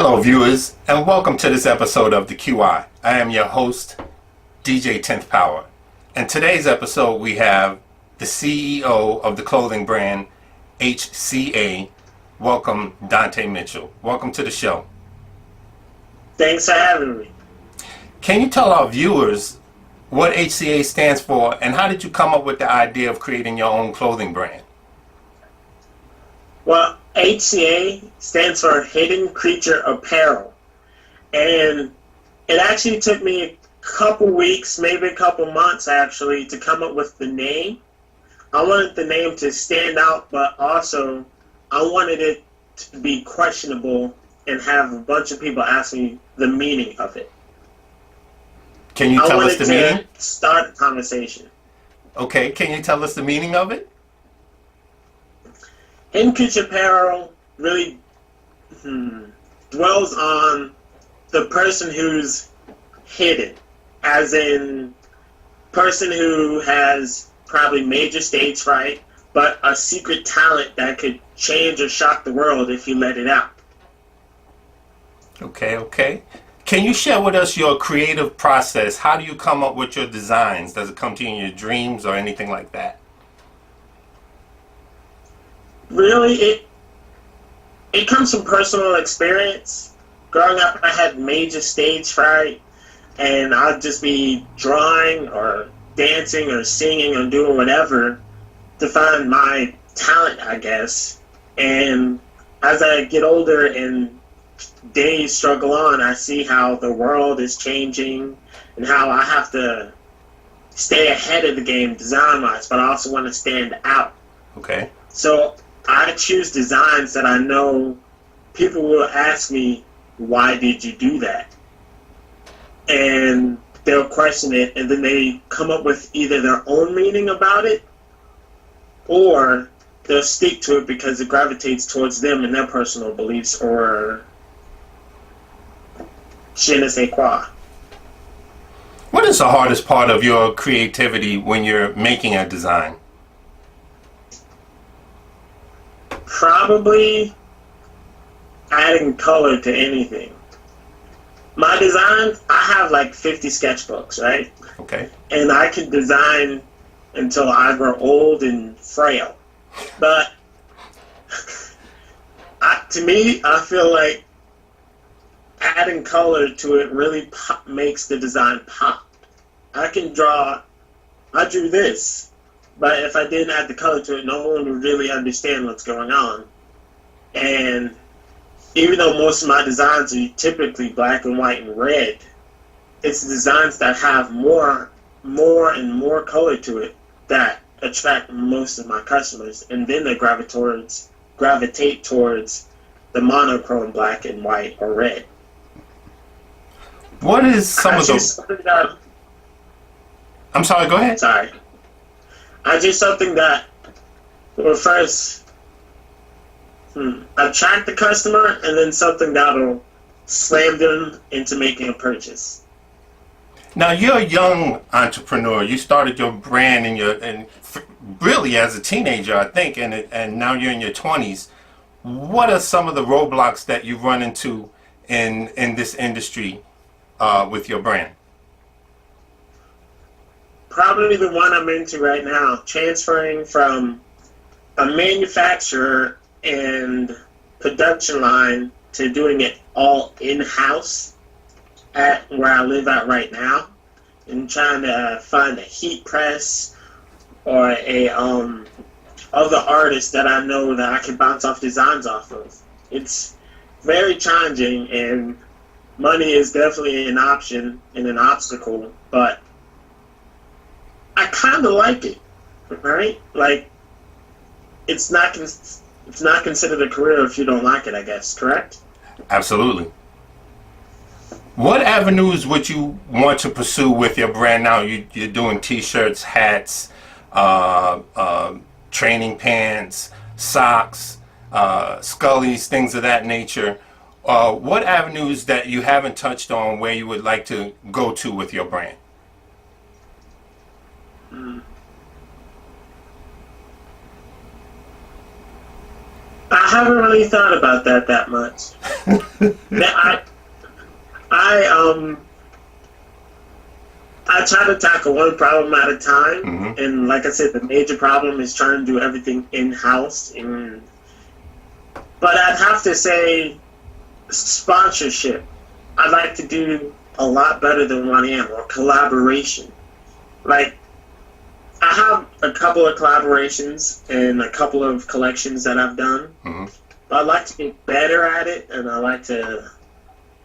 Hello viewers, and welcome to this episode of the QI. I am your host, DJ 10th Power. In today's episode we have the CEO of the clothing brand HCA. Welcome, Dante Mitchell. Welcome to the show. Thanks for having me. Can you tell our viewers what HCA stands for and how did you come up with the idea of creating your own clothing brand? Well, HCA stands for Hidden Creature Apparel. And it actually took me a couple weeks, maybe a couple months actually, to come up with the name. I wanted the name to stand out, but also I wanted it to be questionable and have a bunch of people ask me the meaning of it. Can you tell us the meaning? I wanted to start a conversation. Okay, can you tell us the meaning of it? Hidden Creature Apparel really dwells on the person who's hidden, as in person who has probably major stage fright, but a secret talent that could change or shock the world if you let it out. Okay. Can you share with us your creative process? How do you come up with your designs? Does it come to you in your dreams or anything like that? Really, it comes from personal experience. Growing up, I had major stage fright, and I'd just be drawing or dancing or singing or doing whatever to find my talent, I guess. And as I get older and days struggle on, I see how the world is changing and how I have to stay ahead of the game design-wise, but I also want to stand out. Okay. So I choose designs that I know people will ask me, why did you do that? And they'll question it, and then they come up with either their own meaning about it, or they'll stick to it because it gravitates towards them and their personal beliefs, or je ne sais quoi. What is the hardest part of your creativity when you're making a design? Probably adding color to anything. My design, I have like 50 sketchbooks, right? Okay. And I can design until I grow old and frail. But to me, I feel like adding color to it really makes the design pop. I drew this, but if I didn't add the color to it, no one would really understand what's going on. And even though most of my designs are typically black and white and red, it's designs that have more and more color to it that attract most of my customers, and then they gravitate towards the monochrome black and white or red. What is some of the... I'm sorry, go ahead. Sorry. I do something that will first attract the customer, and then something that'll slam them into making a purchase. Now, you're a young entrepreneur. You started your brand really as a teenager, I think, and now you're in your 20s. What are some of the roadblocks that you've run into in this industry with your brand? Probably the one I'm into right now, transferring from a manufacturer and production line to doing it all in-house at where I live at right now, and trying to find a heat press or a other artist that I know that I can bounce off designs off of. It's very challenging, and money is definitely an option and an obstacle, but I kind of like it, right? Like, it's not considered a career if you don't like it, I guess, correct? Absolutely. What avenues would you want to pursue with your brand now? You're doing t-shirts, hats, training pants, socks, scullies, things of that nature. What avenues that you haven't touched on where you would like to go to with your brand? I haven't really thought about that much. I I try to tackle one problem at a time, and like I said, the major problem is trying to do everything in-house. But I'd have to say sponsorship. I'd like to do a lot better than what I am, or collaboration. Like, I have a couple of collaborations and a couple of collections that I've done, but I'd like to get better at it, and I like to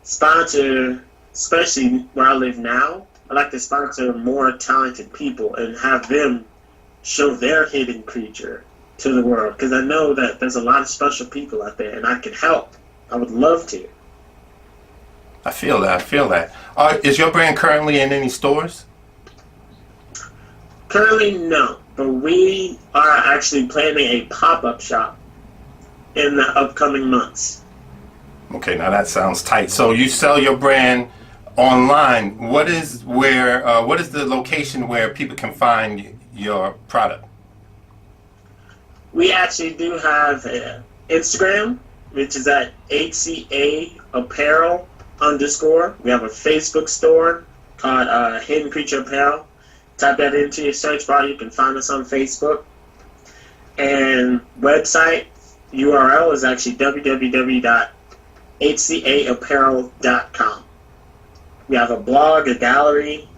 sponsor, especially where I live now. I like to sponsor more talented people and have them show their hidden creature to the world, because I know that there's a lot of special people out there, and I can help. I would love to. I feel that. Is your brand currently in any stores? Currently, no, but we are actually planning a pop-up shop in the upcoming months. Okay, now that sounds tight. So you sell your brand online. What is the location where people can find your product? We actually do have Instagram, which is at HCA Apparel _. We have a Facebook store called Hidden Creature Apparel. Type that into your search bar. You can find us on Facebook. And website URL is actually www.hcaapparel.com. We have a blog, a gallery,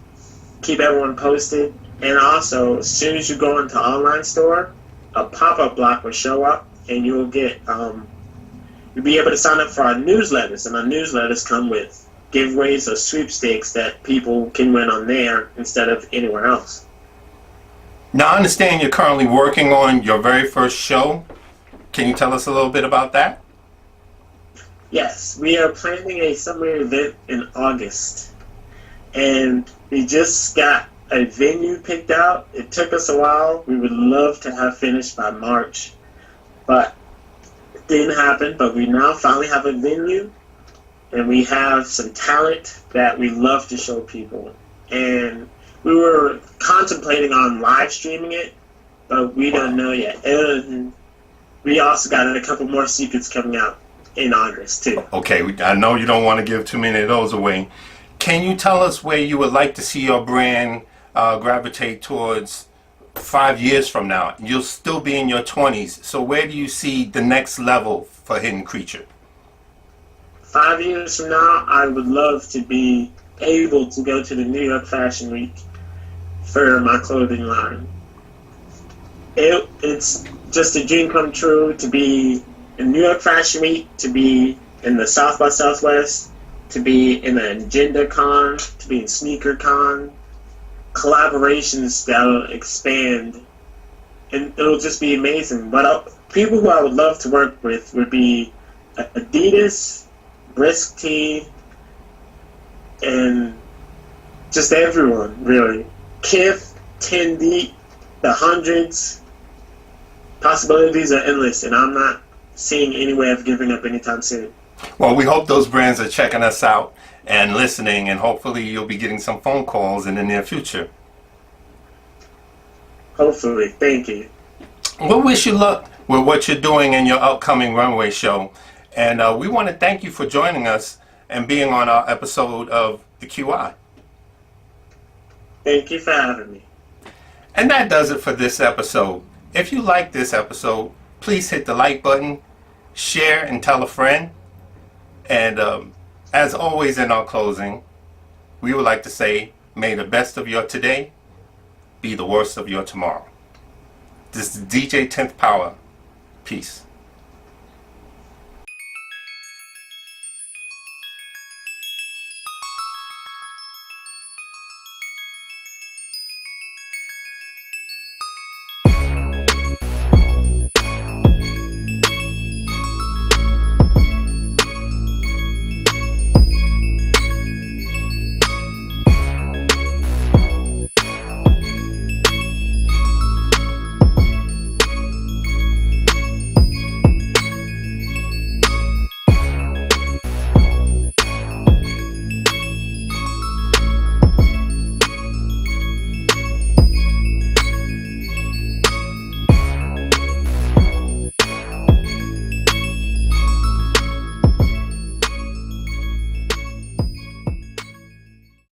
keep everyone posted. And also, as soon as you go into the online store, a pop-up block will show up, and you'll get you'll be able to sign up for our newsletters, and our newsletters come with giveaways or sweepstakes that people can win on there instead of anywhere else. Now, I understand you're currently working on your very first show. Can you tell us a little bit about that? Yes, we are planning a summer event in August, and we just got a venue picked out. It took us a while. We would love to have finished by March, but it didn't happen. But we now finally have a venue, and we have some talent that we love to show people. And we were contemplating on live streaming it, but we don't know yet. And we also got a couple more secrets coming out in August too. Okay, I know you don't want to give too many of those away. Can you tell us where you would like to see your brand gravitate towards 5 years from now? You'll still be in your 20s, so where do you see the next level for Hidden Creature? 5 years from now, I would love to be able to go to the New York Fashion Week for my clothing line. It's just a dream come true to be in New York Fashion Week, to be in the South by Southwest, to be in an Agenda Con, to be in Sneaker Con. Collaborations that'll expand, and it'll just be amazing. But people who I would love to work with would be Adidas, Brisk Tea, and just everyone, really. Kith, 10 Deep, the Hundreds. Possibilities are endless, and I'm not seeing any way of giving up anytime soon. Well, we hope those brands are checking us out and listening, and hopefully you'll be getting some phone calls in the near future. Hopefully. Thank you. We wish you luck with what you're doing in your upcoming runway show, and we want to thank you for joining us and being on our episode of the QI. Thank you for having me. And that does it for this episode. If you like this episode, please hit the like button, share, and tell a friend. And as always in our closing, we would like to say, may the best of your today be the worst of your tomorrow. This is DJ 10th Power. Peace.